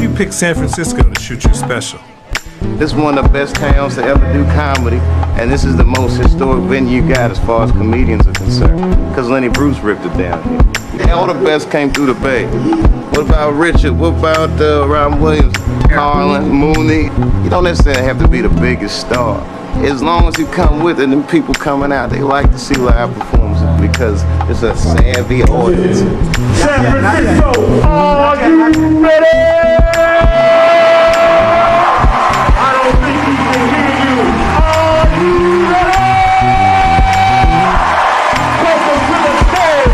you pick San Francisco to shoot your special? This is one of the best towns to ever do comedy, and this is the most historic venue you got as far as comedians are concerned, because Lenny Bruce ripped it down here. All the best came through the Bay. What about Richard? What about Robin Williams, Harlan, Mooney? You don't necessarily have to be the biggest star. As long as you come with it, and people coming out, they like to see live performances because it's a savvy audience. San Francisco, are you ready? I don't think he can hear you. Are you ready? Welcome to the stage.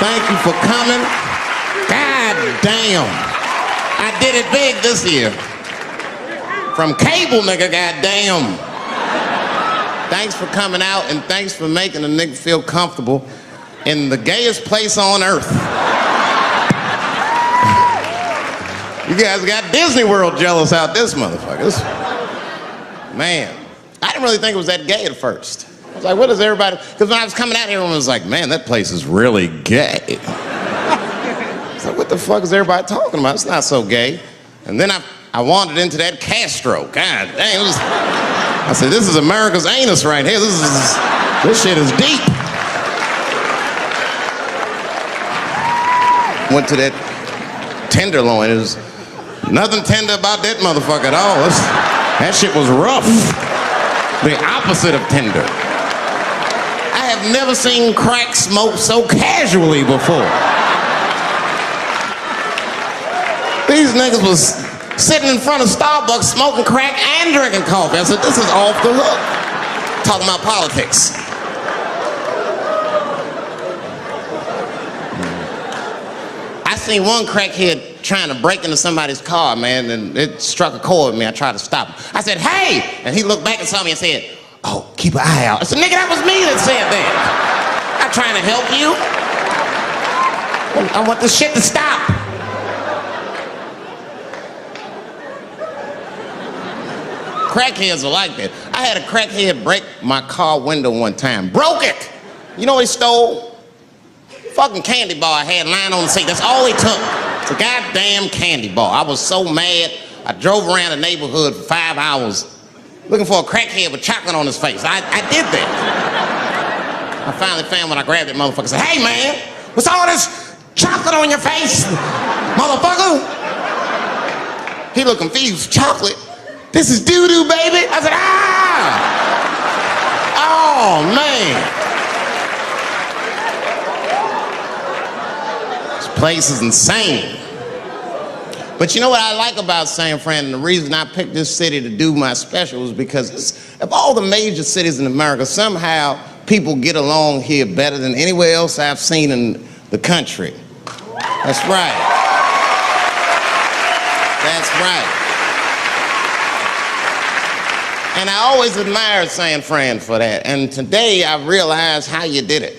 Thank you for coming. God damn. I did it big this year. From cable, nigga, goddamn. Thanks for coming out, and thanks for making a nigga feel comfortable in the gayest place on earth. You guys got Disney World jealous out this motherfuckers. Man, I didn't really think it was that gay at first. I was like, what is everybody? Because when I was coming out here, everyone was like, man, that place is really gay. I was like, what the fuck is everybody talking about? It's not so gay. And then I wandered into that Castro. God dang, I said, this is America's anus right here. This shit is deep. Went to that Tenderloin. There's nothing tender about that motherfucker at all. That shit was rough. The opposite of tender. I have never seen crack smoked so casually before. These niggas was sitting in front of Starbucks smoking crack and drinking coffee. I said, this is off the hook. Talking about politics. I seen one crackhead trying to break into somebody's car, man, and it struck a chord with me. I tried to stop him. I said, hey! And he looked back and saw me and said, oh, keep an eye out. I said, nigga, that was me that said that. I'm not trying to help you. I want this shit to stop. Crackheads are like that. I had a crackhead break my car window one time. Broke it! You know what he stole? Fucking candy bar I had lying on the seat. That's all he took. It's a goddamn candy bar. I was so mad. I drove around the neighborhood for 5 hours looking for a crackhead with chocolate on his face. I did that. I finally found when I grabbed that motherfucker and said, hey man, what's all this chocolate on your face, motherfucker? He looked confused. Chocolate? This is doo-doo, baby. I said, ah! Oh, man. This place is insane. But you know what I like about San Fran, and the reason I picked this city to do my special is because of all the major cities in America, somehow people get along here better than anywhere else I've seen in the country. That's right. That's right. And I always admired San Fran for that. And today I realized how you did it.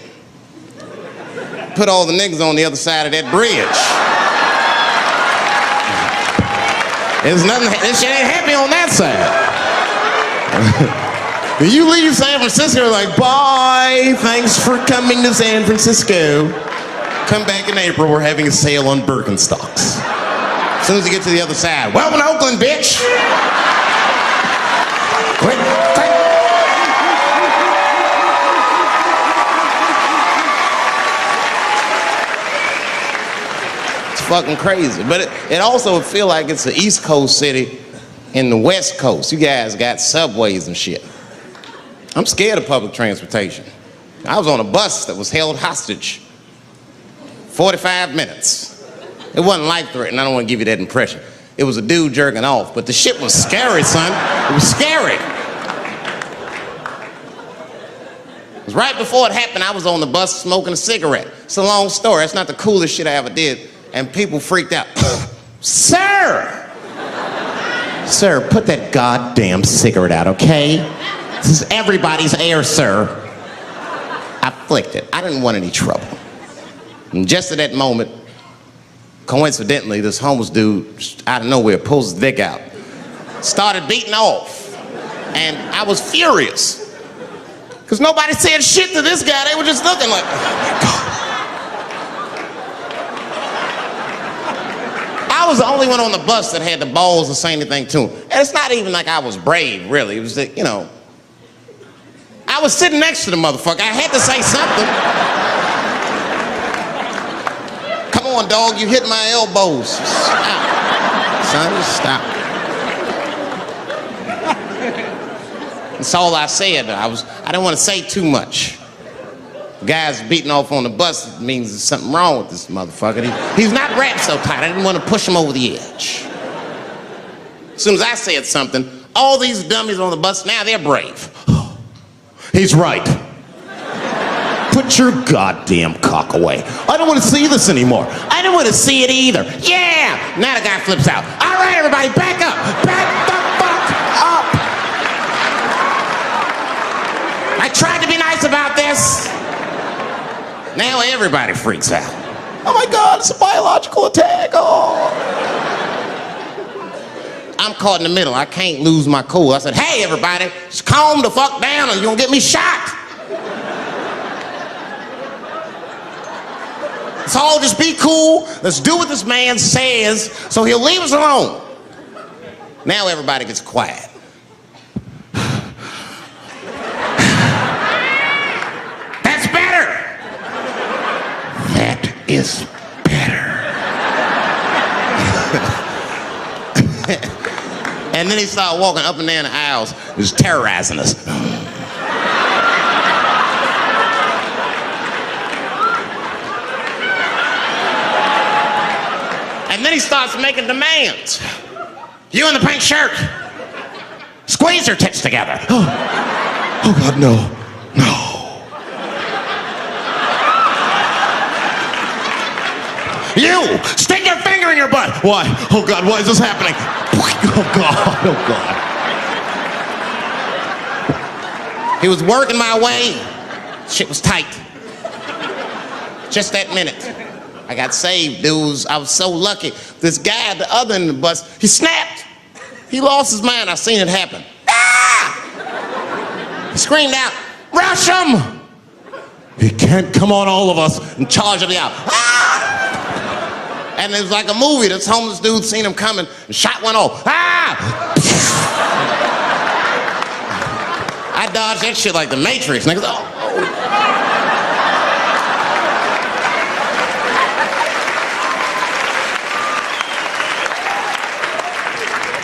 Put all the niggas on the other side of that bridge. There's nothing, this shit ain't happy on that side. You leave San Francisco like, bye, thanks for coming to San Francisco. Come back in April, we're having a sale on Birkenstocks. As soon as you get to the other side, welcome to Oakland, bitch. Quick, quick. It's fucking crazy. But it also would feel like it's an East Coast city in the West Coast. You guys got subways and shit. I'm scared of public transportation. I was on a bus that was held hostage 45 minutes. It wasn't life-threatening. I don't want to give you that impression. It was a dude jerking off, but the shit was scary, son. It was scary. It was 'Cause right before it happened, I was on the bus smoking a cigarette. It's a long story. That's not the coolest shit I ever did. And people freaked out. Sir! Sir, put that goddamn cigarette out, okay? This is everybody's air, sir. I flicked it. I didn't want any trouble. And just at that moment, coincidentally, this homeless dude, out of nowhere, pulls his dick out. Started beating off. And I was furious. Because nobody said shit to this guy. They were just looking like, oh my God. I was the only one on the bus that had the balls to say anything to him. And it's not even like I was brave, really. It was that, you know, I was sitting next to the motherfucker. I had to say something. Come on, dog, you hit my elbows. Stop. Son, just stop. That's all I said. I didn't want to say too much. The guy's beating off on the bus. It means there's something wrong with this motherfucker. He's not wrapped so tight. I didn't want to push him over the edge. As soon as I said something, all these dummies on the bus, now they're brave. He's right. Put your goddamn cock away. I don't want to see this anymore. I don't want to see it either. Yeah! Now the guy flips out. All right, everybody, back up. Back the fuck up. I tried to be nice about this. Now everybody freaks out. Oh my God, it's a biological attack. Oh. I'm caught in the middle. I can't lose my cool. I said, hey, everybody, just calm the fuck down or you're gonna get me shot. Let's all just be cool. Let's do what this man says so he'll leave us alone. Now everybody gets quiet. That's better. That is better. And then he started walking up and down the aisles, just terrorizing us. And then he starts making demands. You in the pink shirt, squeeze your tits together. Oh God, no, no. You, stick your finger in your butt. Why? Oh God, why is this happening? Oh God, oh God. He was working my way. Shit was tight. Just that minute. I got saved, dudes. I was so lucky. This guy at the other end of the bus, he snapped. He lost his mind. I seen it happen. Ah! He screamed out, rush him! He can't come on all of us and charge him out. Ah! And it was like a movie. This homeless dude seen him coming and shot one off. Ah! I dodged that shit like the Matrix. Niggas, oh.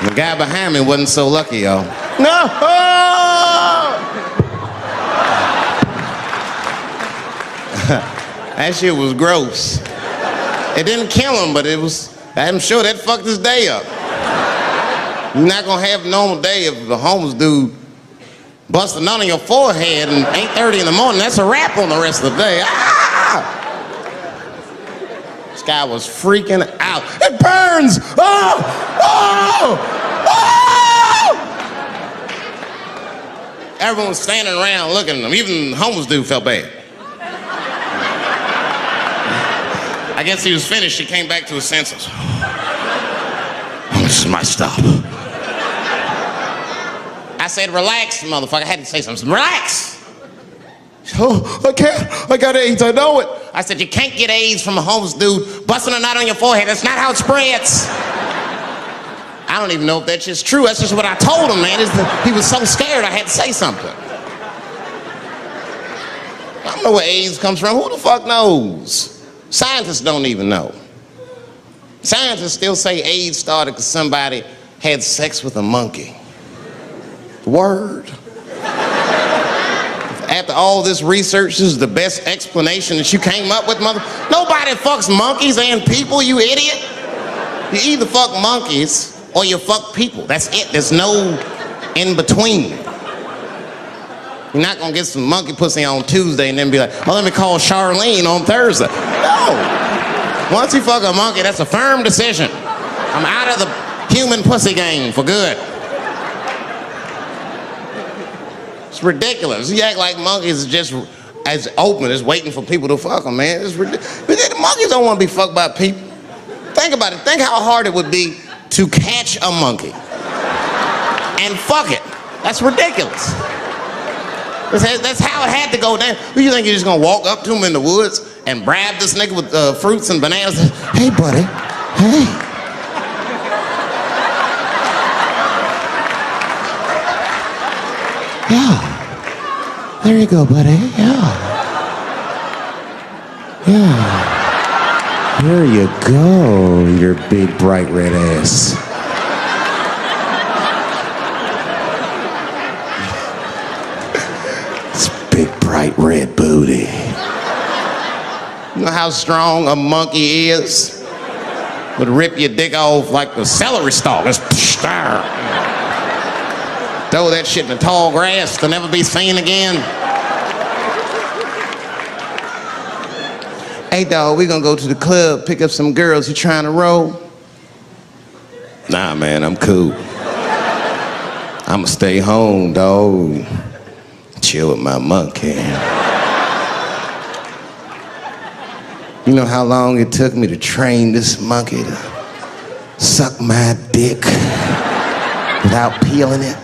The guy behind me wasn't so lucky, y'all. No! That shit was gross. It didn't kill him, but I'm sure that fucked his day up. You're not gonna have a normal day if the homeless dude busts a nut on your forehead and 8:30 in the morning. That's a wrap on the rest of the day. Ah! This guy was freaking out. It burns! Oh! Oh! Oh! Everyone was standing around looking at him. Even the homeless dude felt bad. I guess he was finished. He came back to his senses. Oh, this is my stop. I said, relax, motherfucker. I had to say something. Relax. Oh, I can't. I got AIDS. I know it. I said, you can't get AIDS from a homeless dude busting a knot on your forehead. That's not how it spreads. I don't even know if that's just true. That's just what I told him, man. He was so scared I had to say something. I don't know where AIDS comes from. Who the fuck knows? Scientists don't even know. Scientists still say AIDS started because somebody had sex with a monkey. Word. After all this research, this is the best explanation that you came up with, mother? Nobody fucks monkeys and people, you idiot. You either fuck monkeys or you fuck people. That's it. There's no in between. You're not gonna get some monkey pussy on Tuesday and then be like, oh, let me call Charlene on Thursday. No. Once you fuck a monkey, that's a firm decision. I'm out of the human pussy game for good. It's ridiculous. You act like monkeys are just as open as waiting for people to fuck them, man. It's ridiculous. The monkeys don't want to be fucked by people. Think about it. Think how hard it would be to catch a monkey and fuck it. That's ridiculous. That's how it had to go down. You think you're just gonna walk up to him in the woods and bribe this nigga with fruits and bananas? Hey, buddy. Hey. Yeah. There you go, buddy. Yeah. Yeah. Here you go, your big bright red ass. Big bright red booty. You know how strong a monkey is? Would rip your dick off like the celery stalk. Just throw that shit in the tall grass to never be seen again. Hey dog, we gonna go to the club, pick up some girls. You trying to roll? Nah man, I'm cool. I'ma stay home, dog. Chill with my monkey. You know how long it took me to train this monkey to suck my dick without peeling it?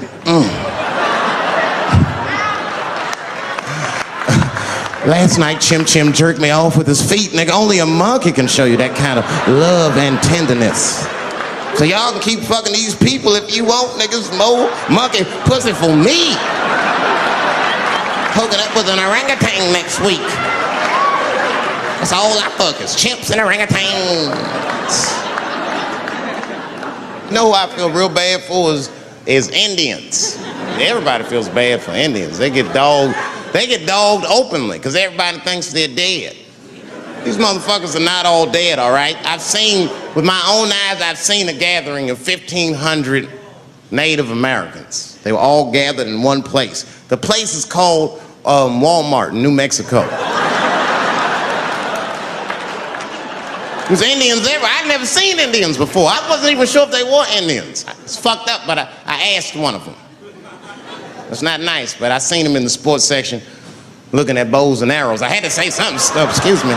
Last night, Chim Chim jerked me off with his feet. Nigga, only a monkey can show you that kind of love and tenderness. So y'all can keep fucking these people if you want, niggas. More monkey pussy for me. Hooking up with an orangutan next week. That's all I fuck is chimps and orangutans. You know who I feel real bad for is Indians. Everybody feels bad for Indians. They get dogged openly because everybody thinks they're dead. These motherfuckers are not all dead, all right? I've seen, with my own eyes, I've seen a gathering of 1,500 Native Americans. They were all gathered in one place. The place is called Walmart in New Mexico. There's Indians everywhere. I'd never seen Indians before. I wasn't even sure if they were Indians. It's fucked up, but I asked one of them. It's not nice, but I seen him in the sports section looking at bows and arrows. I had to say something, excuse me.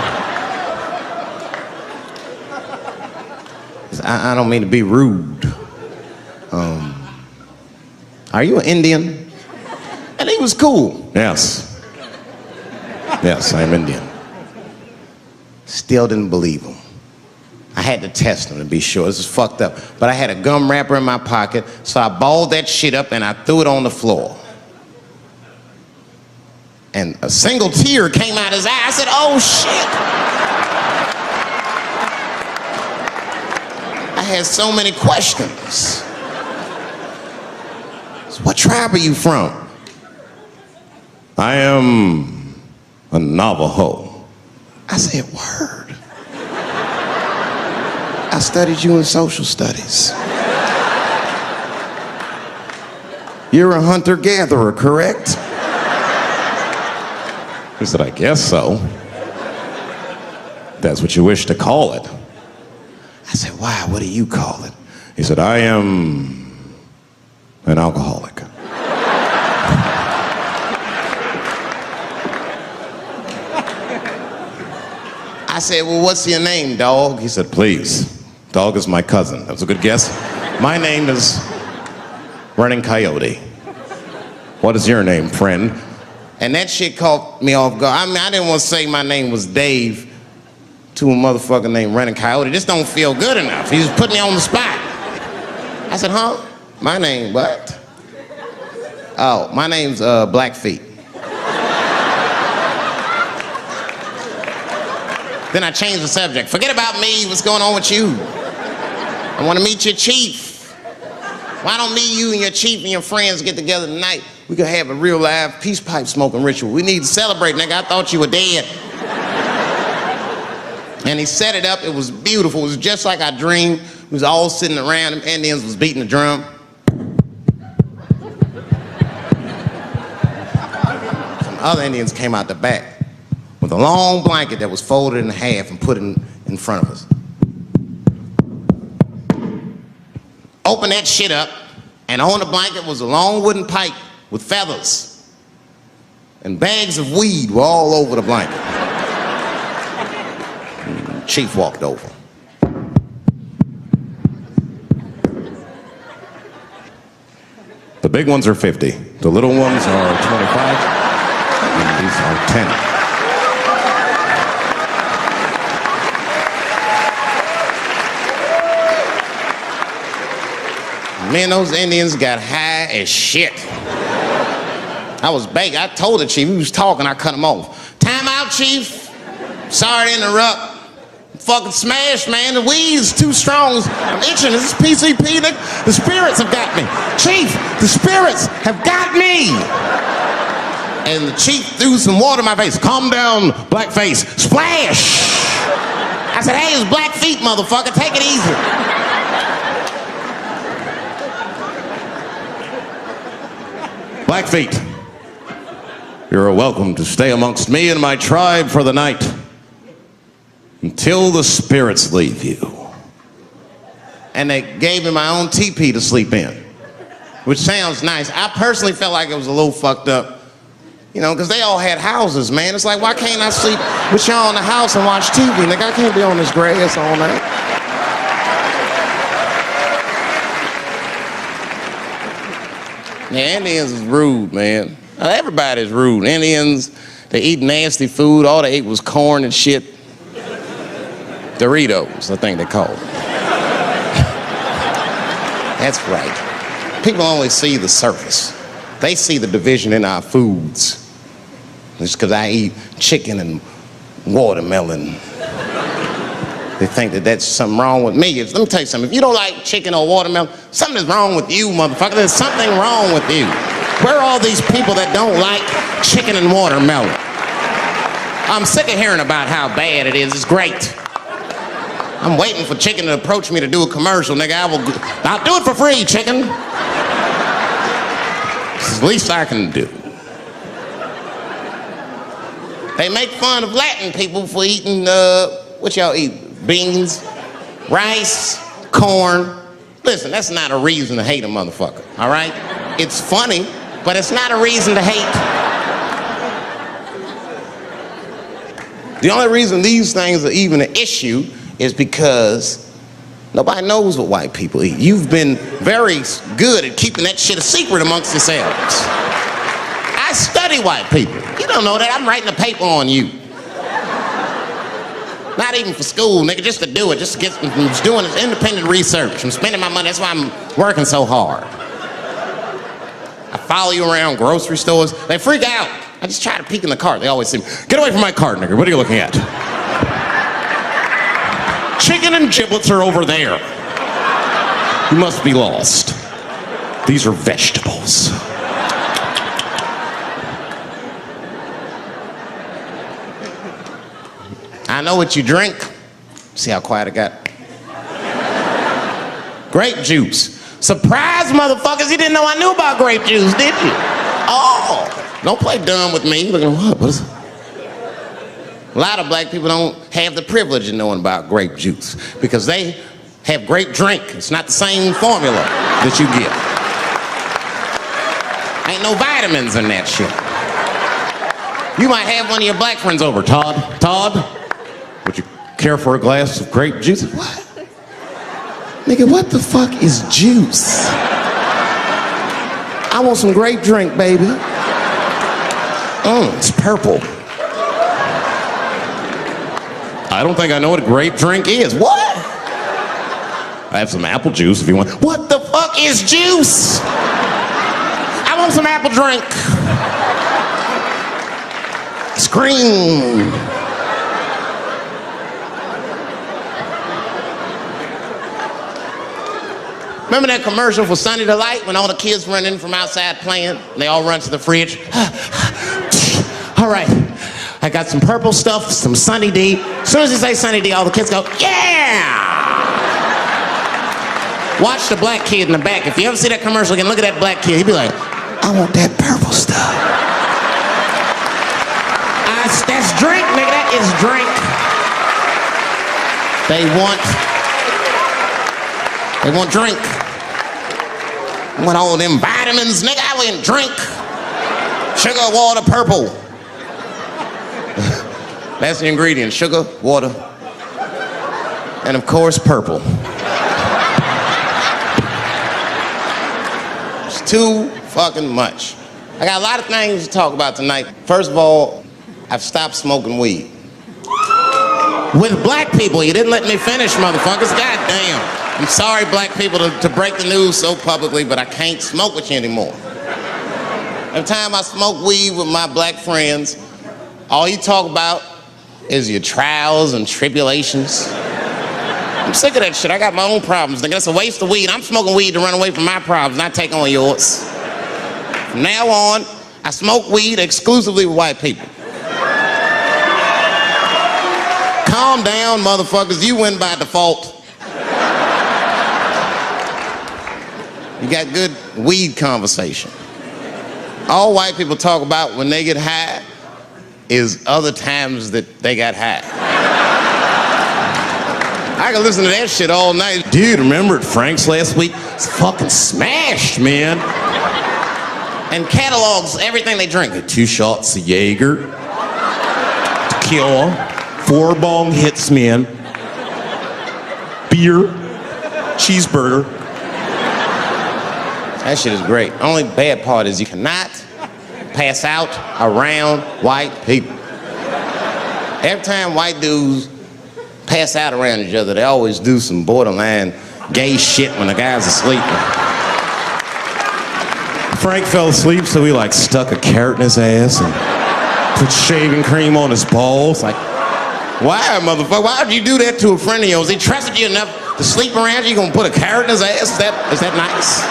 I don't mean to be rude. Are you an Indian? And he was cool. Yes. Yes, I'm Indian. Still didn't believe him. I had to test him to be sure. This is fucked up. But I had a gum wrapper in my pocket, so I balled that shit up and I threw it on the floor. And a single tear came out his eye. I said, oh shit. I had so many questions. So what tribe are you from? I am a Navajo. I said, word. I studied you in social studies. You're a hunter-gatherer, correct? He said, I guess so. That's what you wish to call it. I said, why? What do you call it? He said, I am an alcoholic. I said, well, what's your name, dog? He said, please. Dog is my cousin. That was a good guess. My name is Running Coyote. What is your name, friend? And that shit caught me off guard. I mean, I didn't want to say my name was Dave to a motherfucker named Running Coyote. This don't feel good enough. He just put me on the spot. I said, huh? My name, what? Oh, my name's Blackfeet. Then I changed the subject. Forget about me, what's going on with you? I want to meet your chief. Why don't me, you, and your chief and your friends get together tonight? We could have a real live peace pipe smoking ritual. We need to celebrate, nigga. I thought you were dead. And he set it up. It was beautiful. It was just like I dreamed. We was all sitting around. Them Indians was beating the drum. other Indians came out the back with a long blanket that was folded in half and put in front of us. Open that shit up, and on the blanket was a long wooden pipe with feathers. And bags of weed were all over the blanket. Chief walked over. The big ones are 50. The little ones are 25. And these are 10. Man, those Indians got high as shit. I was begging. I told the chief, he was talking, I cut him off. Time out, chief. Sorry to interrupt. Fucking smashed, man. The weed's too strong. I'm itching. This is PCP. The spirits have got me. Chief, the spirits have got me. And the chief threw some water in my face. Calm down, blackface. Splash. I said, hey, it's black feet, motherfucker. Take it easy. Blackfeet, you're welcome to stay amongst me and my tribe for the night until the spirits leave you. And they gave me my own teepee to sleep in, which sounds nice. I personally felt like it was a little fucked up, you know, because they all had houses, man. It's like, why can't I sleep with y'all in the house and watch TV? Like, I can't be on this grass all night. Yeah, Indians is rude, man. Everybody's rude. Indians, they eat nasty food. All they ate was corn and shit. Doritos, I think they call it. That's right. People only see the surface. They see the division in our foods. It's because I eat chicken and watermelon. They think that that's something wrong with me. Let me tell you something. If you don't like chicken or watermelon, something is wrong with you, motherfucker. There's something wrong with you. Where are all these people that don't like chicken and watermelon? I'm sick of hearing about how bad it is. It's great. I'm waiting for chicken to approach me to do a commercial, nigga. I'll do it for free, chicken. It's the least I can do. They make fun of Latin people for eating, what y'all eat? Beans, rice, corn. Listen, that's not a reason to hate a motherfucker, all right? It's funny, but it's not a reason to hate. The only reason these things are even an issue is because nobody knows what white people eat. You've been very good at keeping that shit a secret amongst yourselves. I study white people. You don't know that. I'm writing a paper on you. Not even for school, nigga, just to do it, just to get, I'm doing this independent research. I'm spending my money, that's why I'm working so hard. I follow you around grocery stores, they freak out. I just try to peek in the cart, they always say, get away from my cart, nigga, what are you looking at? Chicken and giblets are over there. You must be lost. These are vegetables. I know what you drink. See how quiet I got? Grape juice. Surprise, motherfuckers, you didn't know I knew about grape juice, did you? Oh, don't play dumb with me. Looking at what is it? A lot of black people don't have the privilege of knowing about grape juice because they have grape drink. It's not the same formula that you get. Ain't no vitamins in that shit. You might have one of your black friends over. Todd, would you care for a glass of grape juice? What? Nigga, what the fuck is juice? I want some grape drink, baby. It's purple. I don't think I know what a grape drink is. What? I have some apple juice if you want. What the fuck is juice? I want some apple drink. Scream. Remember that commercial for Sunny Delight when all the kids run in from outside playing? And they all run to the fridge. All right, I got some purple stuff, some Sunny D. As soon as you say Sunny D, all the kids go, yeah! Watch the black kid in the back. If you ever see that commercial again, look at that black kid. He'd be like, I want that purple stuff. That's drink, nigga. That is drink. They want drink. I want all them vitamins, nigga. I went drink. Sugar, water, purple. That's the ingredient. Sugar, water, and of course, purple. It's too fucking much. I got a lot of things to talk about tonight. First of all, I've stopped smoking weed. With black people, you didn't let me finish, motherfuckers. God damn. I'm sorry, black people, to break the news so publicly, but I can't smoke with you anymore. Every time I smoke weed with my black friends, all you talk about is your trials and tribulations. I'm sick of that shit. I got my own problems. Nigga, that's a waste of weed. I'm smoking weed to run away from my problems, not take on yours. From now on, I smoke weed exclusively with white people. Calm down, motherfuckers. You win by default. You got good weed conversation. All white people talk about when they get high is other times that they got high. I can listen to that shit all night. Dude, remember at Frank's last week? It's fucking smashed, man. And catalogs everything they drink. 2 shots of Jaeger, tequila, 4 bong hits, man, beer, cheeseburger. That shit is great. Only bad part is you cannot pass out around white people. Every time white dudes pass out around each other, they always do some borderline gay shit when the guy's asleep. Frank fell asleep, so he like stuck a carrot in his ass and put shaving cream on his balls. Like, why, motherfucker? Why would you do that to a friend of yours? He trusted you enough to sleep around you. You gonna put a carrot in his ass? Is that nice?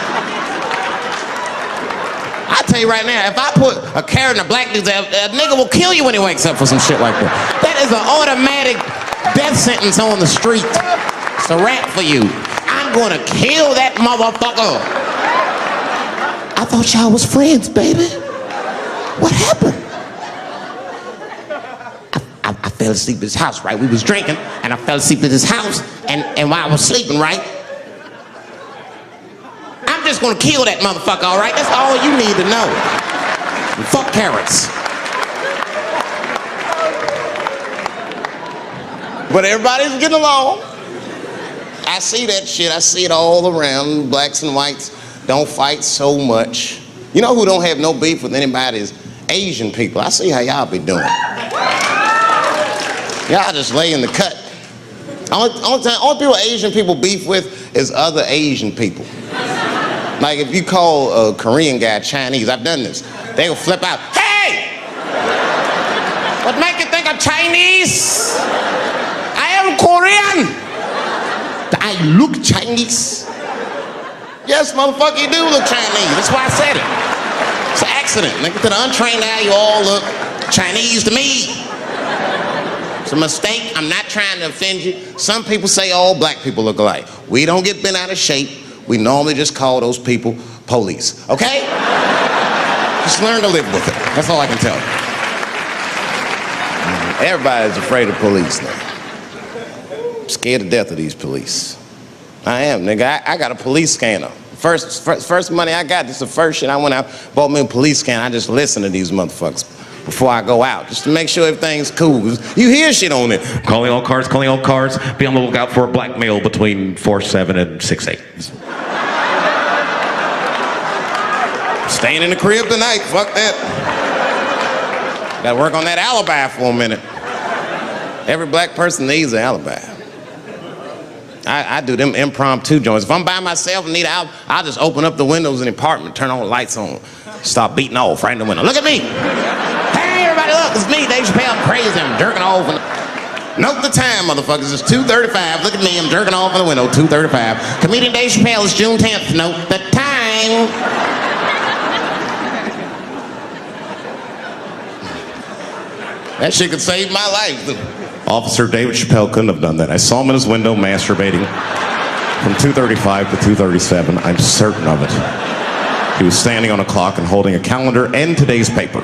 I tell you right now, if I put a carrot in a black dude's ass, a nigga will kill you when he wakes up for some shit like that. That is an automatic death sentence on the street. It's a rap for you. I'm gonna kill that motherfucker. I thought y'all was friends, baby. What happened? I fell asleep at his house, right? We was drinking, and I fell asleep at his house, and while I was sleeping, right? I'm just gonna kill that motherfucker, all right? That's all you need to know. And fuck carrots. But everybody's getting along. I see that shit. I see it all around. Blacks and whites don't fight so much. You know who don't have no beef with anybody is Asian people. I see how y'all be doing. Y'all just lay in the cut. Only people Asian people beef with is other Asian people. Like if you call a Korean guy Chinese, I've done this. They will flip out. Hey! What make you think I'm Chinese? I am Korean. I look Chinese. Yes, motherfucker, you do look Chinese. That's why I said it. It's an accident. Nigga, to the untrained eye, you all look Chinese to me. It's a mistake. I'm not trying to offend you. Some people say all black people look alike. We don't get bent out of shape. We normally just call those people police, okay? Just learn to live with it. That's all I can tell you. Everybody's afraid of police now. I'm scared to death of these police. I am, nigga. I got a police scanner. First money I got, this is the first shit I went out, bought me a police scanner. I just listen to these motherfuckers before I go out, just to make sure everything's cool. You hear shit on it. Calling all cars, be on the lookout for a black male between 4'7" and 6'8". Staying in the crib tonight, fuck that. Gotta work on that alibi for a minute. Every black person needs an alibi. I do them impromptu joints. If I'm by myself and need an alibi, I'll just open up the windows in the apartment, turn all the lights on, start beating off right in the window. Look at me. Hey, everybody, look, it's me, Dave Chappelle. I'm crazy, I'm jerking off. Note the time, motherfuckers. It's 2:35. Look at me, I'm jerking off in the window, 2:35. Comedian Dave Chappelle, it's June 10th. Note the time. That shit could save my life. Officer David Chappelle couldn't have done that. I saw him in his window masturbating from 2:35 to 2:37. I'm certain of it. He was standing on a clock and holding a calendar and today's paper.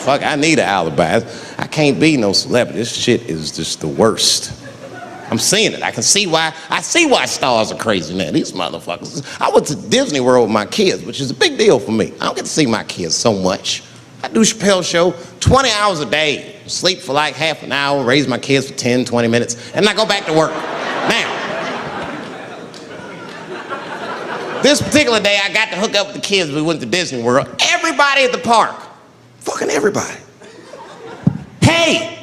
fuck, I need an alibi. I can't be no celebrity. This shit is just the worst. I'm seeing it. I see why stars are crazy now. These motherfuckers. I went to Disney World with my kids, which is a big deal for me. I don't get to see my kids so much. I do Chappelle show 20 hours a day, sleep for like half an hour, raise my kids for 10, 20 minutes, and I go back to work. Now, this particular day, I got to hook up with the kids. We went to Disney World. Everybody at the park, fucking everybody. Hey,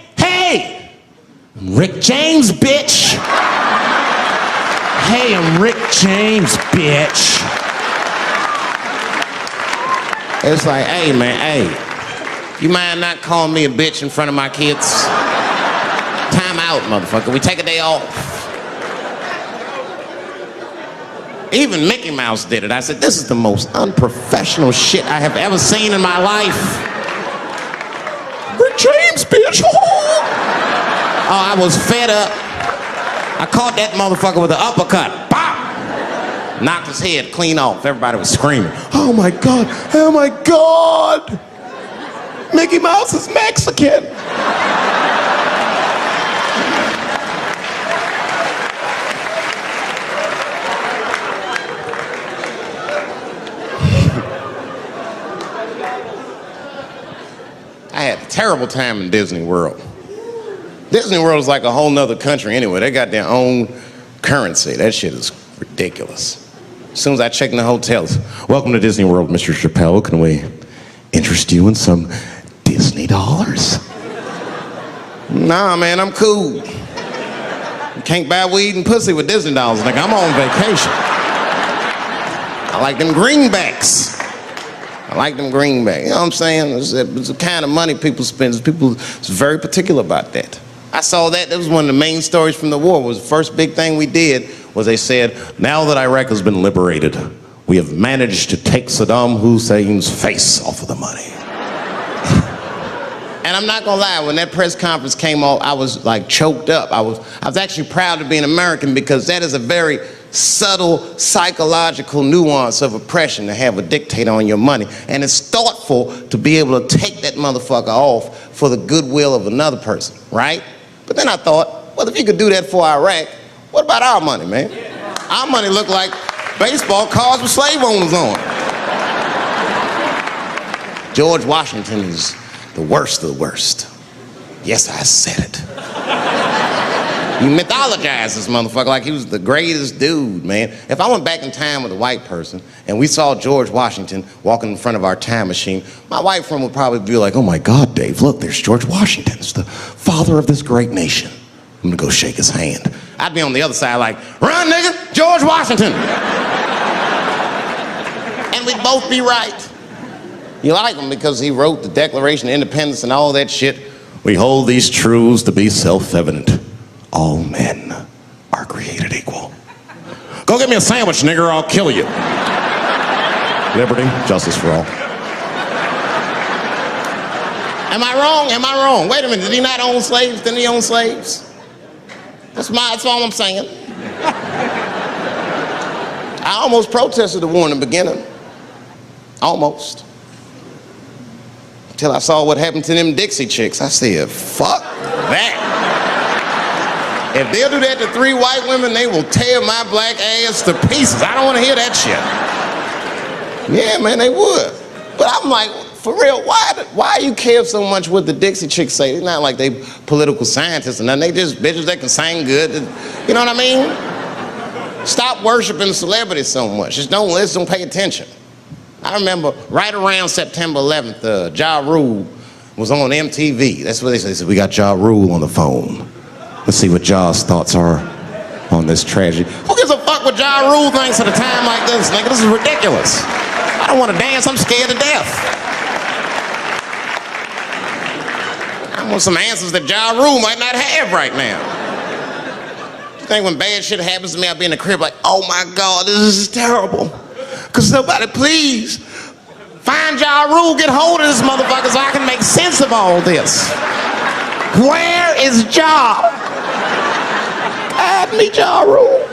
Rick James, bitch. Hey, I'm Rick James, bitch. It's like, hey, man, hey, you mind not calling me a bitch in front of my kids? Time out, motherfucker. We take a day off. Even Mickey Mouse did it. I said, this is the most unprofessional shit I have ever seen in my life. Rick James, bitch. Oh, I was fed up. I caught that motherfucker with an uppercut. Bop! Knocked his head clean off. Everybody was screaming. Oh my God, oh my God! Mickey Mouse is Mexican. I had a terrible time in Disney World. Disney World is like a whole nother country anyway. They got their own currency. That shit is ridiculous. As soon as I check in the hotels, welcome to Disney World, Mr. Chappelle. Can we interest you in some Disney dollars? Nah, man, I'm cool. You can't buy weed and pussy with Disney dollars. Like, I'm on vacation. I like them greenbacks. You know what I'm saying? It's the kind of money people spend. People is very particular about that. I saw that. That was one of the main stories from the war. Was the first big thing we did was they said, now that Iraq has been liberated, we have managed to take Saddam Hussein's face off of the money. And I'm not gonna lie, when that press conference came off, I was like choked up. I was actually proud to be an American because that is a very subtle psychological nuance of oppression to have a dictator on your money. And it's thoughtful to be able to take that motherfucker off for the goodwill of another person, right? But then I thought, well, if you could do that for Iraq, what about our money, man? Our money looked like baseball cards with slave owners on. George Washington is the worst of the worst. Yes, I said it. You mythologize this motherfucker like he was the greatest dude, man. If I went back in time with a white person and we saw George Washington walking in front of our time machine, my white friend would probably be like, oh my God, Dave, look, there's George Washington. It's the father of this great nation. I'm gonna go shake his hand. I'd be on the other side like, run, nigga, George Washington. And we'd both be right. You like him because he wrote the Declaration of Independence and all that shit. We hold these truths to be self-evident. All men are created equal. Go get me a sandwich, nigger, or I'll kill you. Liberty, justice for all. Am I wrong? Wait a minute, did he not own slaves? Didn't he own slaves? That's all I'm saying. I almost protested the war in the beginning. Almost. Until I saw what happened to them Dixie chicks. I said, fuck that. If they'll do that to 3 white women, they will tear my black ass to pieces. I don't want to hear that shit. Yeah, man, they would. But I'm like, for real, why you care so much what the Dixie chicks say? It's not like they political scientists or nothing. They just bitches that can sing good. You know what I mean? Stop worshiping celebrities so much. Just don't listen, don't pay attention. I remember right around September 11th, Ja Rule was on MTV. That's what they said. We got Ja Rule on the phone. Let's see what Ja's thoughts are on this tragedy. Who gives a fuck what Ja Rule thinks at a time like this, nigga? This is ridiculous. I don't want to dance, I'm scared to death. I want some answers that Ja Rule might not have right now. You think when bad shit happens to me, I'll be in the crib like, oh my God, this is terrible. Could somebody please find Ja Rule, get hold of this motherfucker so I can make sense of all this. Where is Ja? Add me Ja Rule.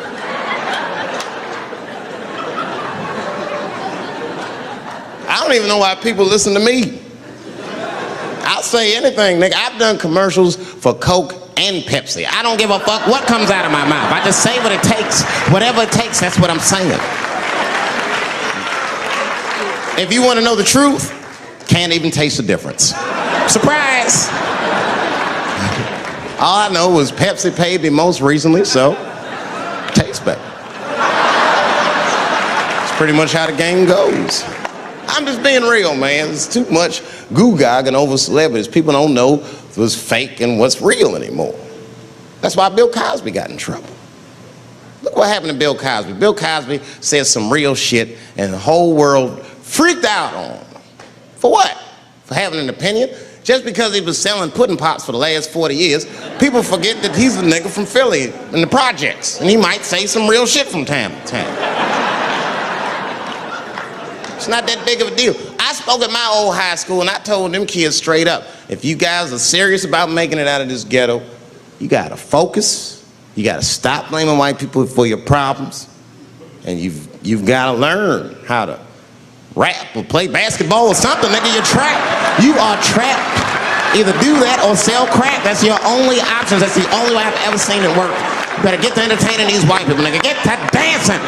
I don't even know why people listen to me. I'll say anything, nigga. I've done commercials for Coke and Pepsi. I don't give a fuck what comes out of my mouth. I just say what it takes. Whatever it takes, that's what I'm saying. If you want to know the truth, can't even taste the difference. Surprise! All I know was Pepsi paid me most recently, so tastes better. It's pretty much how the game goes. I'm just being real, man. There's too much goo-gagging over celebrities. People don't know what's fake and what's real anymore. That's why Bill Cosby got in trouble. Look what happened to Bill Cosby. Bill Cosby said some real shit, and the whole world freaked out on him. For what? For having an opinion? Just because he was selling pudding pops for the last 40 years, people forget that he's a nigga from Philly in the projects, and he might say some real shit from time to time. It's not that big of a deal. I spoke at my old high school, and I told them kids straight up, if you guys are serious about making it out of this ghetto, you gotta focus, you gotta stop blaming white people for your problems, and you've gotta learn how to rap or play basketball or something, nigga. You're trapped. You are trapped. Either do that or sell crack. That's your only options. That's the only way I've ever seen it work. You better get to entertaining these white people, nigga. Get to dancing.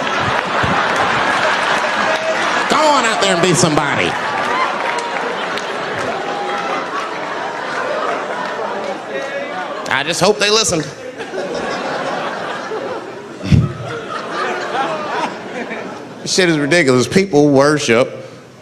Go on out there and be somebody. I just hope they listen. This shit is ridiculous. People worship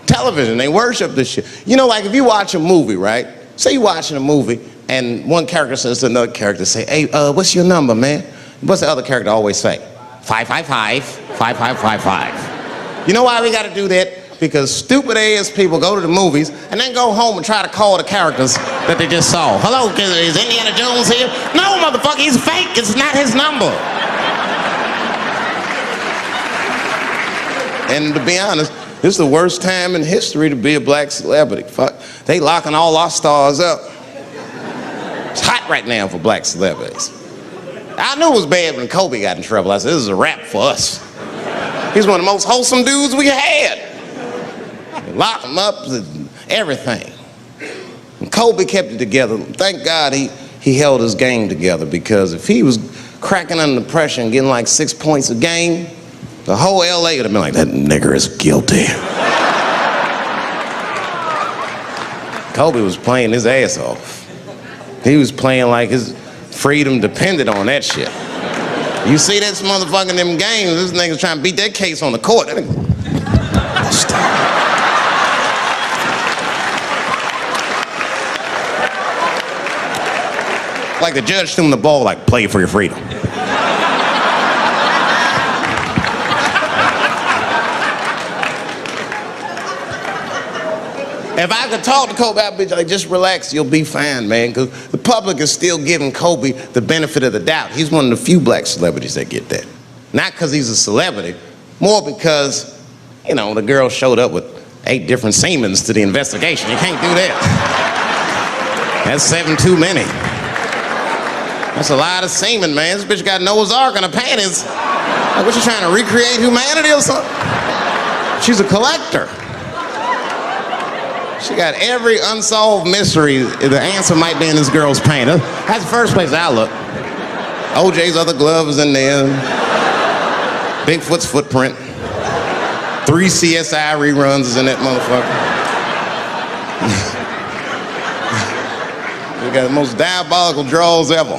television. They worship this shit. You know, like if you watch a movie, right? Say you're watching a movie and one character says to another character, say, hey, what's your number, man? What's the other character always say? 555, 5555. You know why we gotta do that? Because stupid ass people go to the movies and then go home and try to call the characters that they just saw. Hello, is Indiana Jones here? No, motherfucker, he's fake. It's not his number. And to be honest, this is the worst time in history to be a black celebrity. Fuck, they locking all our stars up. It's hot right now for black celebrities. I knew it was bad when Kobe got in trouble. I said, this is a wrap for us. He's one of the most wholesome dudes we had. They locked him up and everything. And Kobe kept it together. Thank God he held his game together, because if he was cracking under pressure and getting like 6 points a game, the whole LA would have been like, that nigger is guilty. Kobe was playing his ass off. He was playing like his freedom depended on that shit. You see this motherfucker in them games, this nigga's trying to beat that case on the court. That nigga, like the judge threw him the ball, like, play for your freedom. If I could talk to Kobe, I'd be like, just relax, you'll be fine, man. Because the public is still giving Kobe the benefit of the doubt. He's one of the few black celebrities that get that. Not because he's a celebrity, more because, you know, the girl showed up with 8 different semens to the investigation. You can't do that. That's 7 too many. That's a lot of semen, man. This bitch got Noah's Ark in her panties. Like, what, you trying to recreate humanity or something? She's a collector. She got every unsolved mystery. The answer might be in this girl's paint. That's the first place I look. OJ's other glove is in there. Bigfoot's footprint. 3 CSI reruns is in that motherfucker. We got the most diabolical draws ever.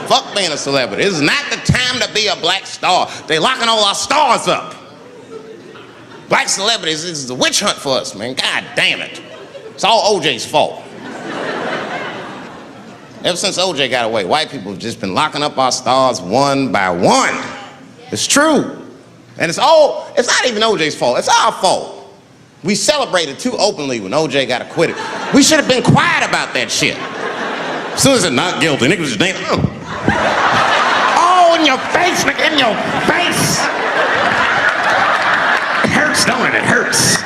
Fuck being a celebrity. This is not the time to be a black star. They locking all our stars up. Black celebrities, this is a witch hunt for us, man. God damn it. It's all OJ's fault. Ever since OJ got away, white people have just been locking up our stars one by one. It's true. And it's not even OJ's fault, it's our fault. We celebrated too openly when OJ got acquitted. We should have been quiet about that shit. As soon as it's not guilty, niggas just damn. Oh, in your face, nigga, in your face. It hurts, don't it? It hurts.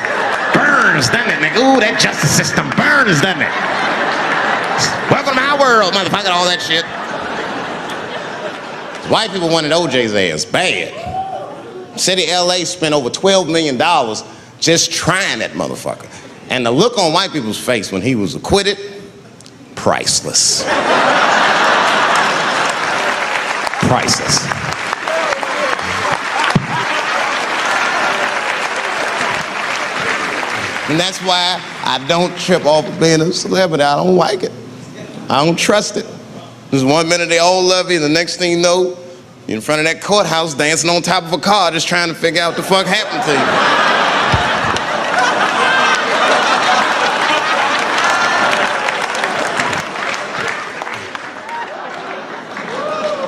Burns, doesn't it, nigga? Ooh, that justice system burns, doesn't it? Welcome to my world, motherfucker, all that shit. White people wanted OJ's ass bad. City of LA spent over $12 million just trying that motherfucker. And the look on white people's face when he was acquitted, priceless. Priceless. And that's why I don't trip off of being a celebrity. I don't like it. I don't trust it. There's 1 minute they all love you, and the next thing you know, you're in front of that courthouse dancing on top of a car just trying to figure out what the fuck happened to you.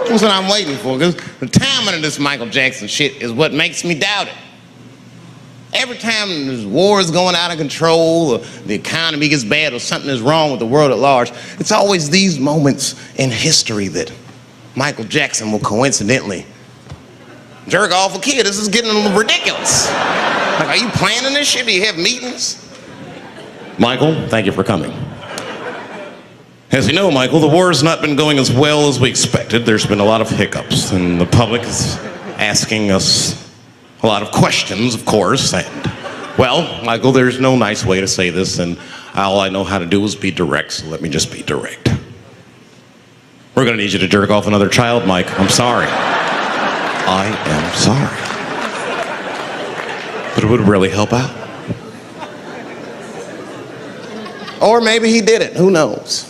That's what I'm waiting for, because the timing of this Michael Jackson shit is what makes me doubt it. Every time there's wars going out of control, or the economy gets bad, or something is wrong with the world at large, it's always these moments in history that Michael Jackson will coincidentally jerk off a kid. This is getting a little ridiculous. Like, are you planning this shit? Do you have meetings? Michael, thank you for coming. As you know, Michael, the war has not been going as well as we expected. There's been a lot of hiccups, and the public is asking us a lot of questions, of course, and, well, Michael, there's no nice way to say this, and all I know how to do is be direct, so let me just be direct. We're gonna need you to jerk off another child, Mike. I'm sorry. I am sorry. But it would really help out. Or maybe he did it. Who knows?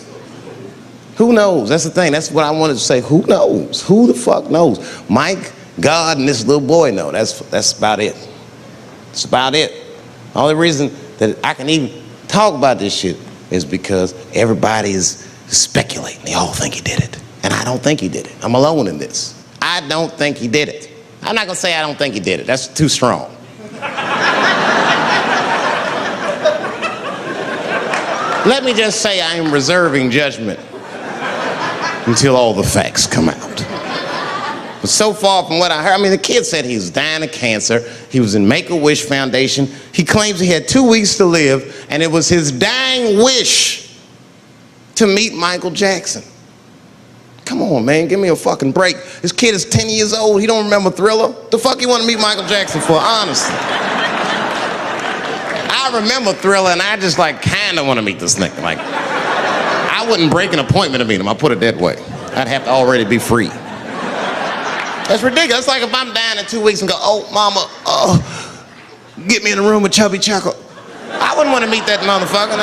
Who knows? That's the thing. That's what I wanted to say. Who knows? Who the fuck knows? Mike, God, and this little boy know. That's about it. That's about it. The only reason that I can even talk about this shit is because everybody is speculating. They all think he did it. And I don't think he did it. I'm alone in this. I don't think he did it. I'm not gonna say I don't think he did it. That's too strong. Let me just say I am reserving judgment until all the facts come out. But so far from what I heard, I mean, the kid said he was dying of cancer. He was in Make-A-Wish Foundation. He claims he had 2 weeks to live, and it was his dying wish to meet Michael Jackson. Come on, man, give me a fucking break. This kid is 10 years old. He don't remember Thriller. The fuck you want to meet Michael Jackson for, honestly? I remember Thriller, and I just like kind of want to meet this nigga. Like, I wouldn't break an appointment to meet him. I'll put it that way. I'd have to already be free. That's ridiculous. It's like if I'm dying in 2 weeks and go, oh, mama, get me in a room with Chubby Chuckle. I wouldn't want to meet that motherfucker.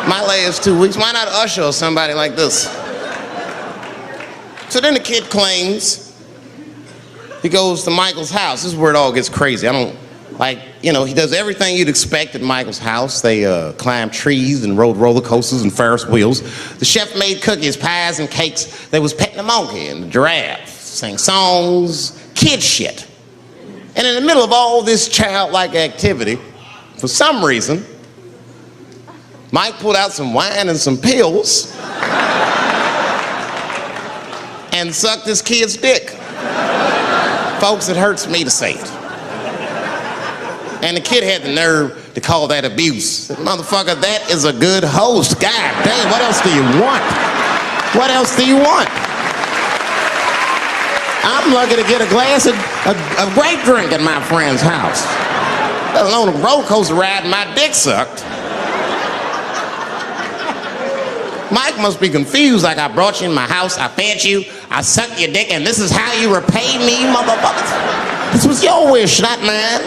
My last 2 weeks. Why not Usher or somebody like this? So then the kid claims he goes to Michael's house. This is where it all gets crazy. I don't, like, you know, he does everything you'd expect at Michael's house. They climbed trees and rode roller coasters and Ferris wheels. The chef made cookies, pies, and cakes. They was petting the monkey and the giraffe. Sang songs, kid shit. And in the middle of all this childlike activity, for some reason, Mike pulled out some wine and some pills and sucked this kid's dick. Folks, it hurts me to say it. And the kid had the nerve to call that abuse. Motherfucker, that is a good host. God damn, what else do you want? What else do you want? I'm lucky to get a glass of grape drink at my friend's house. Let alone a roller coaster ride and my dick sucked. Mike must be confused, like I brought you in my house, I fed you, I sucked your dick, and this is how you repay me, motherfuckers? This was your wish, not mine.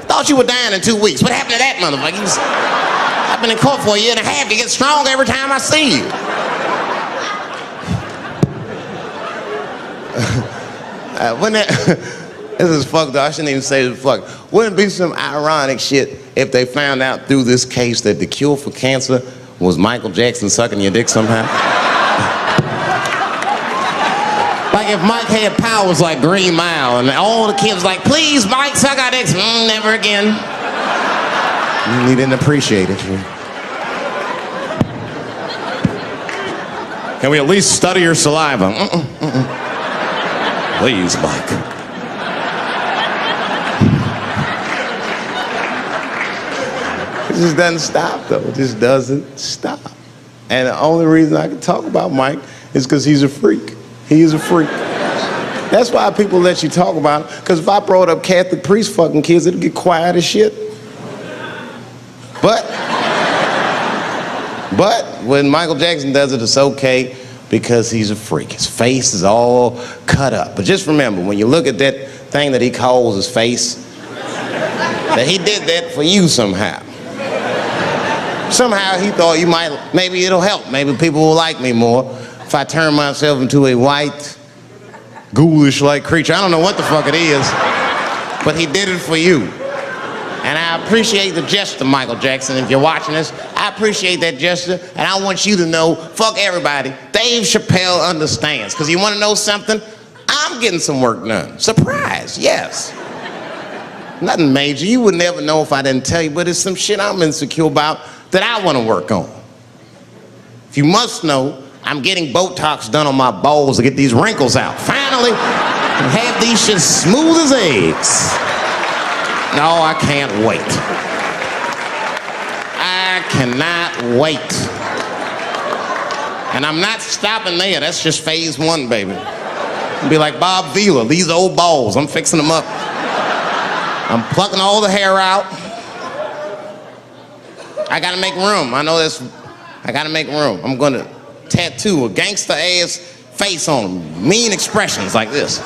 Thought you were dying in 2 weeks. What happened to that motherfucker? I've been in court for a year and a half. You get stronger every time I see you. This is fucked up. I shouldn't even say this fuck. Wouldn't it be some ironic shit if they found out through this case that the cure for cancer was Michael Jackson sucking your dick somehow? Like if Mike had powers like Green Mile and all the kids like, please, Mike, suck our dicks. Never again. He didn't appreciate it. Can we at least study your saliva? Please, Mike. It just doesn't stop, though. It just doesn't stop. And the only reason I can talk about Mike is because he's a freak. He is a freak. That's why people let you talk about it. Because if I brought up Catholic priest fucking kids, it'd get quiet as shit. But when Michael Jackson does it, it's okay because he's a freak. His face is all cut up. But just remember, when you look at that thing that he calls his face, that he did that for you somehow. Somehow he thought you might, maybe it'll help. Maybe people will like me more if I turn myself into a white, ghoulish-like creature. I don't know what the fuck it is, but he did it for you. And I appreciate the gesture, Michael Jackson. If you're watching this, I appreciate that gesture, and I want you to know, fuck everybody, Dave Chappelle understands. Because you want to know something? I'm getting some work done. Surprise, yes. Nothing major. You would never know if I didn't tell you, but it's some shit I'm insecure about that I want to work on. If you must know, I'm getting Botox done on my balls to get these wrinkles out. Finally, have these shits smooth as eggs. No, I can't wait. I cannot wait. And I'm not stopping there. That's just phase one, baby. I'll be like Bob Vila, these old balls, I'm fixing them up. I'm plucking all the hair out. I gotta make room. I know this. I gotta make room. I'm gonna tattoo a gangster ass face on them. Mean expressions like this.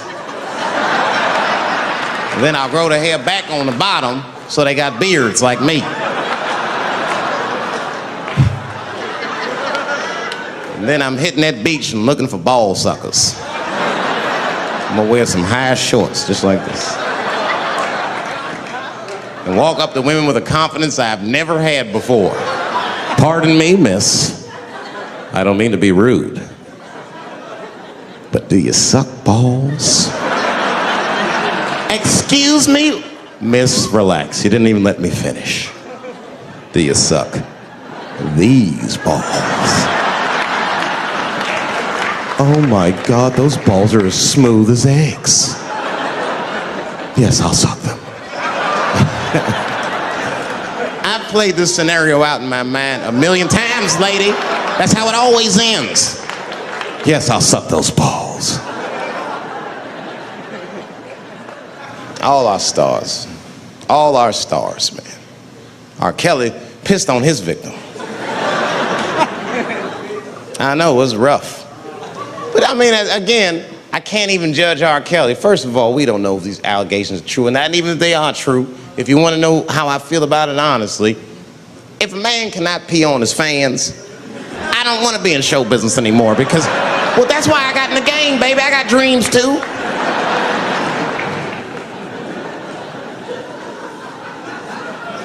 And then I'll grow the hair back on the bottom so they got beards like me. And then I'm hitting that beach and looking for ball suckers. I'm gonna wear some high shorts just like this. And walk up to women with a confidence I've never had before. Pardon me, miss. I don't mean to be rude. But do you suck balls? Excuse me? Miss, relax. You didn't even let me finish. Do you suck these balls? Oh my God, those balls are as smooth as eggs. Yes, I'll suck them. I've played this scenario out in my mind a million times, lady. That's how it always ends. Yes, I'll suck those balls. All our stars, man. R. Kelly pissed on his victim. I know, it was rough. But I mean, again, I can't even judge R. Kelly. First of all, we don't know if these allegations are true, and not even if they are true. If you want to know how I feel about it honestly, if a man cannot pee on his fans, I don't want to be in show business anymore because, well, that's why I got in the game, baby. I got dreams too.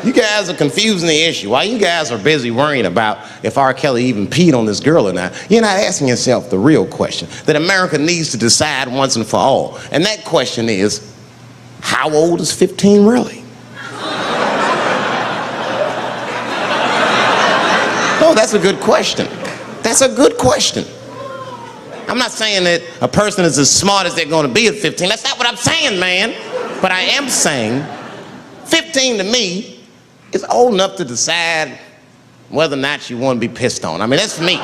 You guys are confusing the issue. While you guys are busy worrying about if R. Kelly even peed on this girl or not, you're not asking yourself the real question that America needs to decide once and for all. And that question is, how old is 15 really? No, that's a good question. That's a good question. I'm not saying that a person is as smart as they're going to be at 15. That's not what I'm saying, man. But I am saying 15 to me is old enough to decide whether or not you want to be pissed on. I mean, that's for me.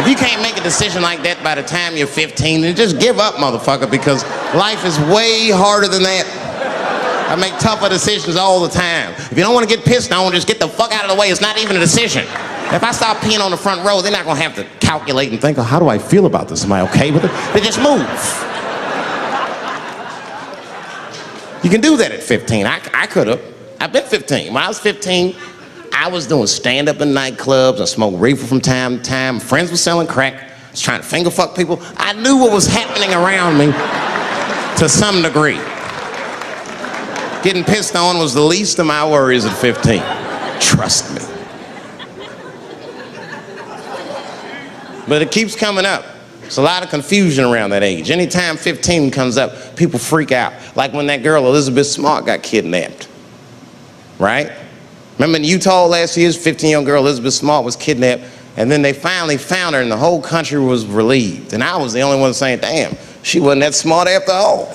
If you can't make a decision like that by the time you're 15, then just give up, motherfucker, because life is way harder than that. I make tougher decisions all the time. If you don't want to get pissed on, just get the fuck out of the way. It's not even a decision. If I start peeing on the front row, they're not going to have to calculate and think, oh, how do I feel about this? Am I okay with it? They just move. You can do that at 15. I could have. I've been 15. When I was 15, I was doing stand-up in nightclubs. I smoked reefer from time to time. Friends were selling crack. I was trying to finger fuck people. I knew what was happening around me to some degree. Getting pissed on was the least of my worries at 15. Trust me. But it keeps coming up. There's a lot of confusion around that age. Anytime 15 comes up, people freak out. Like when that girl, Elizabeth Smart, got kidnapped. Right? Remember in Utah last year, 15-year-old girl Elizabeth Smart was kidnapped, and then they finally found her, and the whole country was relieved. And I was the only one saying, damn, she wasn't that smart after all.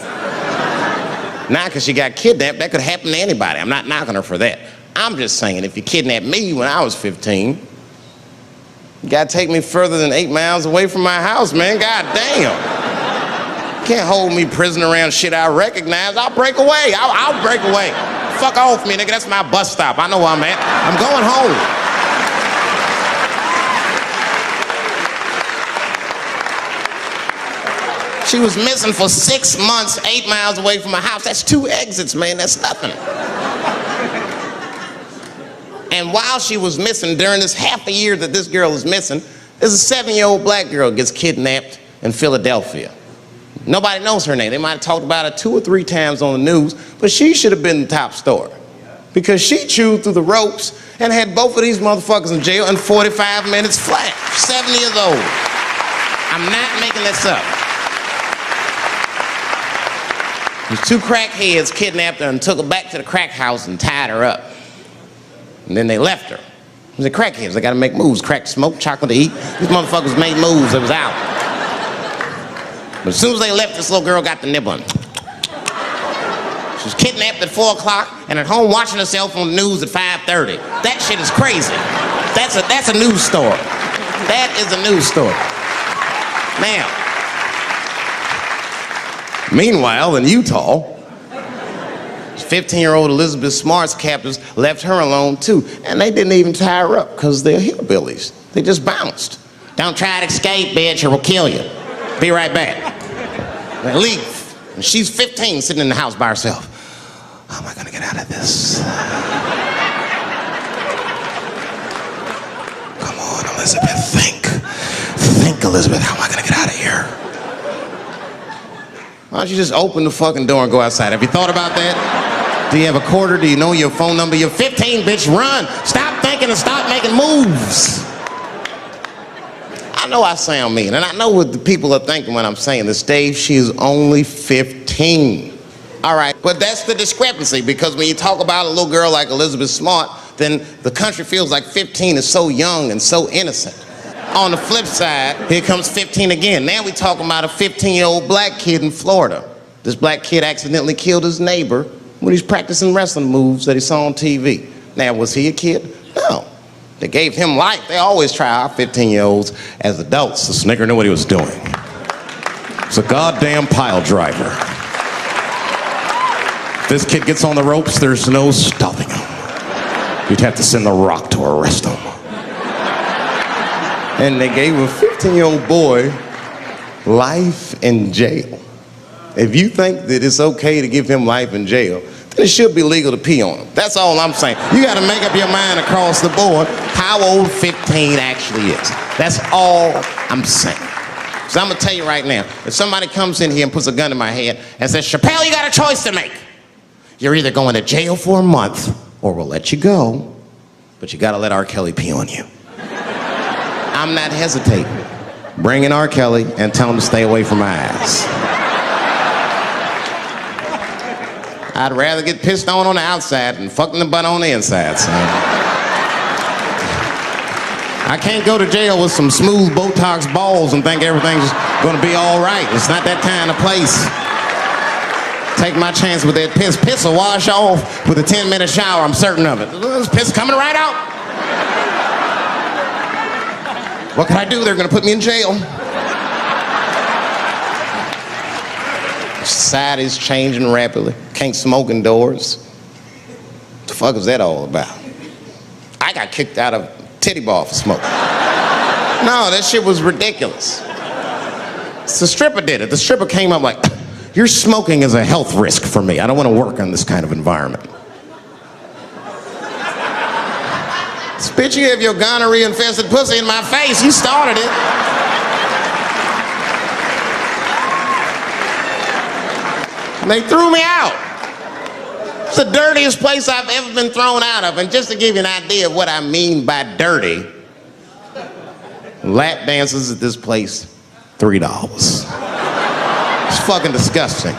Now, because she got kidnapped, that could happen to anybody. I'm not knocking her for that. I'm just saying, if you kidnapped me when I was 15, you gotta take me further than 8 miles away from my house, man. God damn. Can't hold me prisoner around shit I recognize. I'll break away. I'll break away. Fuck off me, nigga. That's my bus stop. I know where I'm at. I'm going home. She was missing for 6 months, 8 miles away from my house. That's 2 exits, man. That's nothing. And while she was missing, during this half a year that this girl is missing, there's a 7-year-old black girl gets kidnapped in Philadelphia. Nobody knows her name. They might have talked about her 2 or 3 times on the news, but she should have been the top story. Because she chewed through the ropes and had both of these motherfuckers in jail in 45 minutes flat. 7 years old. I'm not making this up. These 2 crackheads kidnapped her and took her back to the crack house and tied her up. And then they left her. The crackheads, they gotta make moves. Crack, smoke, chocolate to eat. These motherfuckers made moves, it was out. But as soon as they left, this little girl got the nib on. She was kidnapped at 4 o'clock and at home watching herself on the news at 5:30. That shit is crazy. That's a news story. That is a news story. Now, meanwhile, in Utah, 15-year-old Elizabeth Smart's captors left her alone too, and they didn't even tie her up because they're hillbillies. They just bounced. Don't try to escape, bitch, or we'll kill you. Be right back. They leave, and she's 15, sitting in the house by herself. How am I gonna get out of this? Come on, Elizabeth, think. Think, Elizabeth, how am I gonna get out of here? Why don't you just open the fucking door and go outside? Have you thought about that? Do you have a quarter? Do you know your phone number? You're 15, bitch, run. Stop thinking and stop making moves. I know I sound mean, and I know what the people are thinking when I'm saying this. Dave, she is only 15. All right, but that's the discrepancy, because when you talk about a little girl like Elizabeth Smart, then the country feels like 15 is so young and so innocent. On the flip side, here comes 15 again. Now we're talking about a 15-year-old black kid in Florida. This black kid accidentally killed his neighbor when he's practicing wrestling moves that he saw on TV. Now, was he a kid? No. They gave him life. They always try our 15-year-olds as adults. The snigger knew what he was doing. It's a goddamn pile driver. If this kid gets on the ropes, there's no stopping him. You'd have to send the Rock to arrest him. And they gave a 15-year-old boy life in jail. If you think that it's okay to give him life in jail, then it should be legal to pee on him. That's all I'm saying. You gotta make up your mind across the board how old 15 actually is. That's all I'm saying. So I'm gonna tell you right now, if somebody comes in here and puts a gun in my head and says, Chappelle, you got a choice to make. You're either going to jail for a month or we'll let you go, but you gotta let R. Kelly pee on you. I'm not hesitating. Bring in R. Kelly and tell him to stay away from my ass. I'd rather get pissed on the outside than fucking the butt on the inside, son. I can't go to jail with some smooth Botox balls and think everything's gonna be all right. It's not that kind of place. Take my chance with that piss. Piss will wash off with a 10-minute shower, I'm certain of it. This piss coming right out. What can I do? They're gonna put me in jail. Society's changing rapidly. Can't smoke indoors. What the fuck is that all about? I got kicked out of titty bar for smoking. No, that shit was ridiculous. So the stripper did it. The stripper came up like, your smoking is a health risk for me. I don't want to work in this kind of environment. Bitch, you have your gonorrhea-infested pussy in my face. You started it. And they threw me out. It's the dirtiest place I've ever been thrown out of. And just to give you an idea of what I mean by dirty, lap dances at this place, $3. It's fucking disgusting.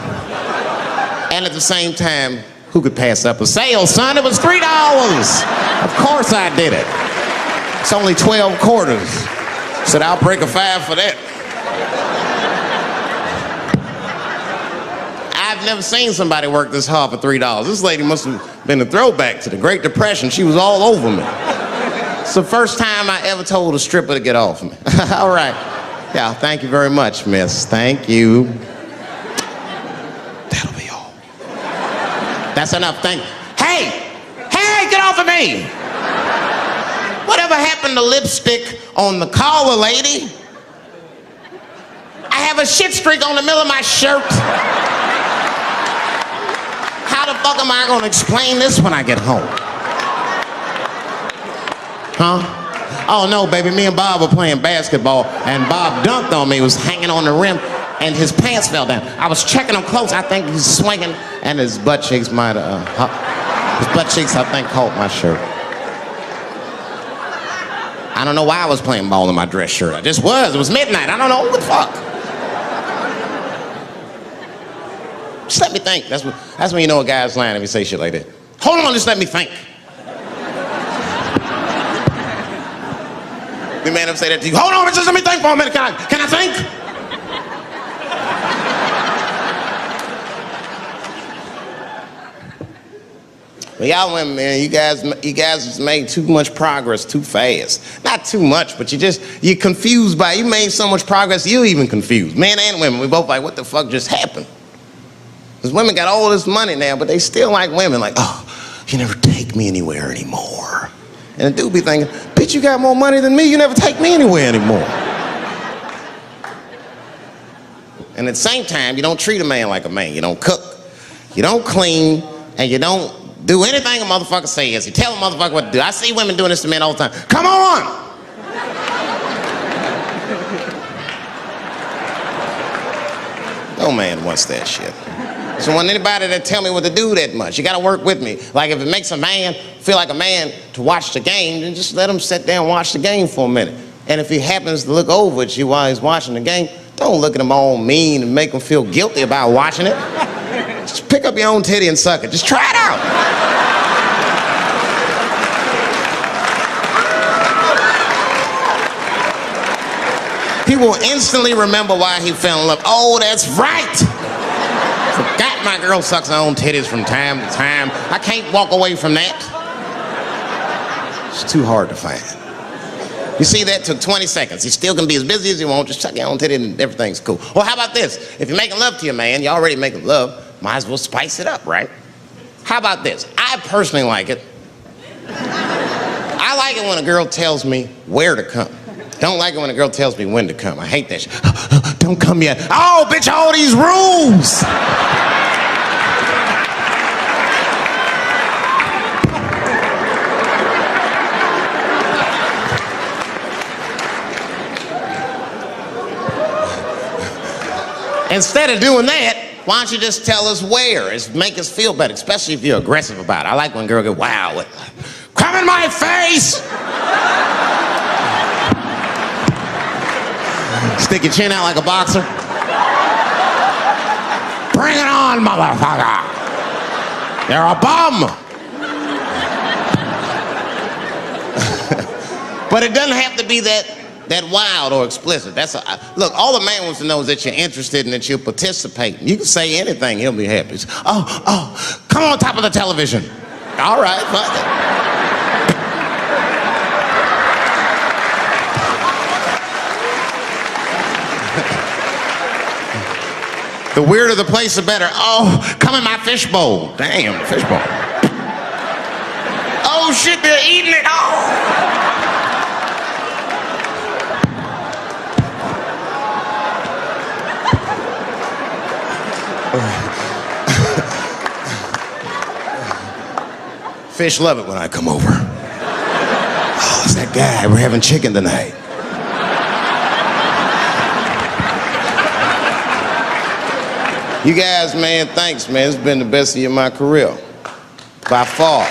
And at the same time, who could pass up a sale, son? It was $3. Of course I did it. It's only 12 quarters. Said, I'll break a 5 for that. I've never seen somebody work this hard for $3. This lady must have been a throwback to the Great Depression. She was all over me. It's the first time I ever told a stripper to get off me. All right. Yeah, thank you very much, miss. Thank you. That's enough. Thank you. Hey, get off of me. Whatever happened to lipstick on the collar, lady? I have a shit streak on the middle of my shirt. How the fuck am I gonna explain this when I get home? Huh? Oh no, baby, me and Bob were playing basketball and Bob dunked on me, he was hanging on the rim and his pants fell down. I was checking him close, I think he's swinging and his butt cheeks might have, his butt cheeks I think caught my shirt. I don't know why I was playing ball in my dress shirt. I just was, it was midnight, I don't know, what the fuck? Just let me think, that's when you know a guy's lying if he say shit like that. Hold on, just let me think. The man ever say that to you? Hold on, just let me think for a minute. Can I think? Well, y'all women, man, you guys just made too much progress too fast. Not too much, but you're confused by it. You made so much progress, you're even confused. Men and women, we both like, what the fuck just happened? Because women got all this money now, but they still like women. Like, oh, you never take me anywhere anymore. And the dude be thinking, bitch, you got more money than me, you never take me anywhere anymore. And at the same time, you don't treat a man like a man. You don't cook, you don't clean, and you don't do anything a motherfucker says. You tell a motherfucker what to do. I see women doing this to men all the time. Come on! No man wants that shit. So want anybody that tell me what to do that much. You gotta work with me. Like if it makes a man feel like a man to watch the game, then just let him sit there and watch the game for a minute. And if he happens to look over at you while he's watching the game, don't look at him all mean and make him feel guilty about watching it. Just pick up your own titty and suck it. Just try it out. He will instantly remember why he fell in love. Oh, that's right. Forgot my girl sucks her own titties from time to time. I can't walk away from that. It's too hard to find. You see, that took 20 seconds. He still can be as busy as you want, just suck your own titty and everything's cool. Well, how about this? If you're making love to your man, you're already making love, might as well spice it up, right? How about this? I personally like it. I like it when a girl tells me where to come. Don't like it when a girl tells me when to come. I hate that shit. Don't come yet. Oh, bitch, all these rules. Instead of doing that, why don't you just tell us where? It's make us feel better, especially if you're aggressive about it. I like when a girl goes, wow, come in my face! Stick your chin out like a boxer. Bring it on, motherfucker! You're a bum! But it doesn't have to be that wild or explicit. Look, all the man wants to know is that you're interested and that you'll participate. You can say anything, he'll be happy. Oh, come on top of the television. All right, fine. The weirder the place, the better. Oh, come in my fishbowl. Damn, fishbowl. Oh shit, they're eating it. Oh. Fish love it when I come over. Oh, it's that guy. We're having chicken tonight. You guys, man, thanks, man. It's been the best year of my career. By far.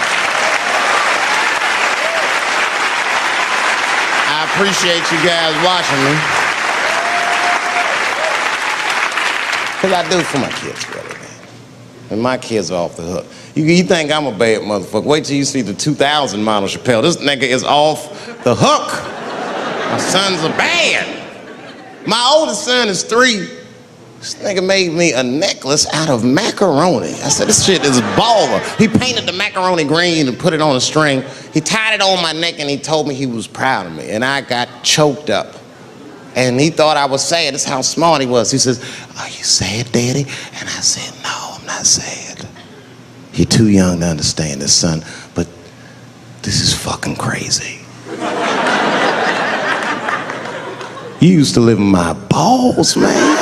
I appreciate you guys watching me. Because I do it for my kids, really, man. And my kids are off the hook. You think I'm a bad motherfucker. Wait till you see the 2000 model Chappelle. This nigga is off the hook. My sons are bad. My oldest son is 3. This nigga made me a necklace out of macaroni. I said, this shit is baller. He painted the macaroni green and put it on a string. He tied it on my neck and he told me he was proud of me. And I got choked up. And he thought I was sad. That's how smart he was. He says, are you sad, Daddy? And I said, no, I'm not sad. You're too young to understand this, son, but this is fucking crazy. You used to live in my balls, man.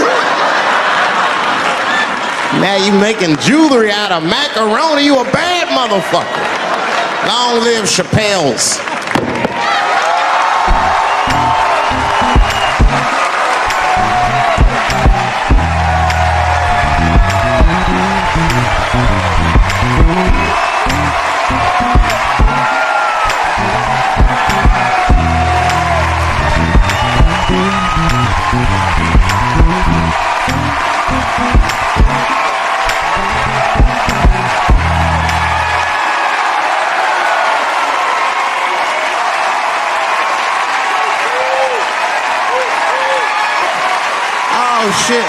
Now you making jewelry out of macaroni. You a bad motherfucker. Long live Chappelle's. Oh, shit.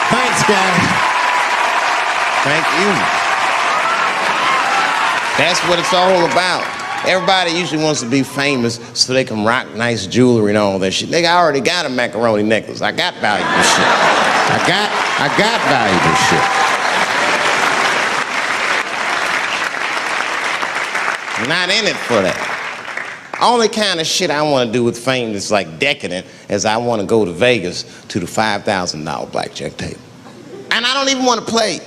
Thanks, guys. Thank you. That's what it's all about. Everybody usually wants to be famous so they can rock nice jewelry and all that shit. Nigga, I already got a macaroni necklace. I got valuable shit. I got valuable shit. I'm not in it for that. Only kind of shit I want to do with fame that's like decadent is I want to go to Vegas to the $5,000 blackjack table. And I don't even want to play.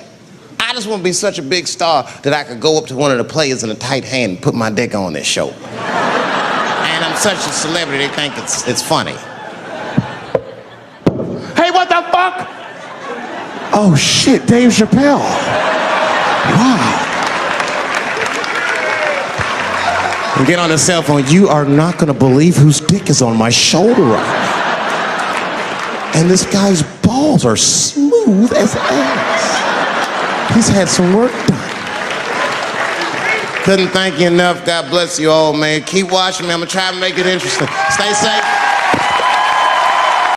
I just want to be such a big star that I could go up to one of the players in a tight hand and put my dick on their show. And I'm such a celebrity, they think it's funny. Hey, what the fuck? Oh shit, Dave Chappelle. Wow. And get on the cell phone. You are not gonna believe whose dick is on my shoulder right now. And this guy's balls are smooth as ass. He's had some work done. Couldn't thank you enough. God bless you all, man. Keep watching me. I'm gonna try to make it interesting. Stay safe.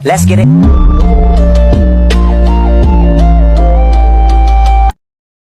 Let's get it.